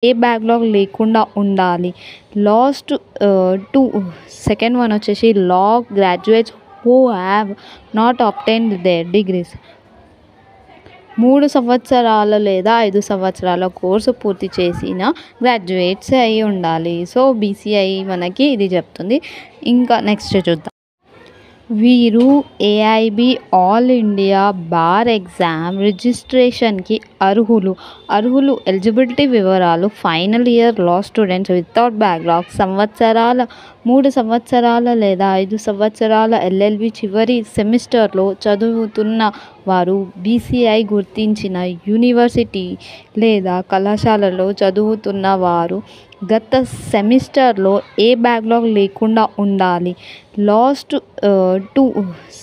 ఏ backlog లేకుండా ఉండాలి. Last 2 second one వచ్చేసి law graduates who have not obtained their degrees. 3 సంవత్సరాల లేదా 5 సంవత్సరాల కోర్సు పూర్తి చేసిన గ్రాడ్యుయేట్స్ అయి ఉండాలి. సో, బీసీఐ మనకి ఇది చెప్తుంది. ఇంకా నెక్స్ట్ చూద్దాం. వీరు ఏఐబీ ఆల్ ఇండియా బార్ ఎగ్జామ్ రిజిస్ట్రేషన్‌కి అర్హులు. ఎలిజిబిలిటీ వివరాలు: ఫైనల్ ఇయర్ లా స్టూడెంట్స్ వితౌట్ బ్యాక్‌లాగ్, 3 సంవత్సరాల లేదా 5 సంవత్సరాల ఎల్ఎల్బీ చివరి సెమిస్టర్లో చదువుతున్న వారు, బీసీఐ గుర్తించిన యూనివర్సిటీ లేదా కళాశాలలో చదువుతున్న వారు, గత సెమిస్టర్లో ఏ బ్యాక్‌లాగ్ లేకుండా ఉండాలి. లాస్ట్ 2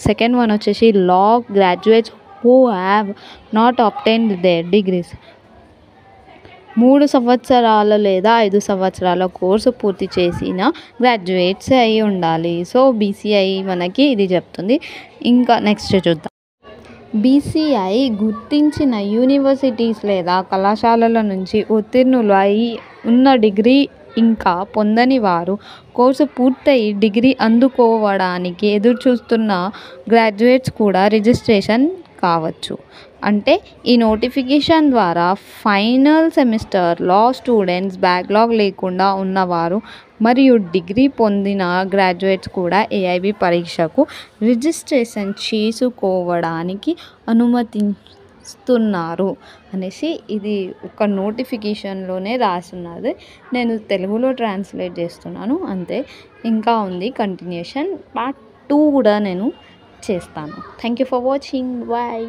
సెకండ్ వన్ వచ్చేసి law graduates who have not obtained their degrees. 3 సంవత్సరాల లేదా 5 సంవత్సరాల కోర్సు పూర్తి చేసిన గ్రాడ్యుయేట్స్ అయి ఉండాలి. సో, బీసీఐ మనకి ఇది చెప్తుంది. ఇంకా నెక్స్ట్ చూద్దాం. బీసీఐ గుర్తించిన యూనివర్సిటీస్ లేదా కళాశాలల నుంచి ఉత్తీర్ణులు అయి ఉన్న డిగ్రీ ఇంకా పొందని వారు, కోర్సు పూర్తయి డిగ్రీ అందుకోవడానికి ఎదురుచూస్తున్న గ్రాడ్యుయేట్స్ కూడా రిజిస్ట్రేషన్ కావచ్చు. అంటే ఈ నోటిఫికేషన్ ద్వారా ఫైనల్ సెమిస్టర్ లా స్టూడెంట్స్, బ్యాక్‌లాగ్ లేకుండా ఉన్నవారు మరియు డిగ్రీ పొందిన గ్రాడ్యుయేట్స్ కూడా ఏఐబీ పరీక్షకు రిజిస్ట్రేషన్ చేసుకోవడానికి అనుమతిస్తున్నారు అనేసి ఇది ఒక నోటిఫికేషన్‌లోనే రాసున్నది. నేను తెలుగులో ట్రాన్స్లేట్ చేస్తున్నాను అంతే. ఇంకా ఉంది కంటిన్యూషన్. పార్ట్ 2 కూడా నేను చేస్తాను. Thank you for watching. Bye.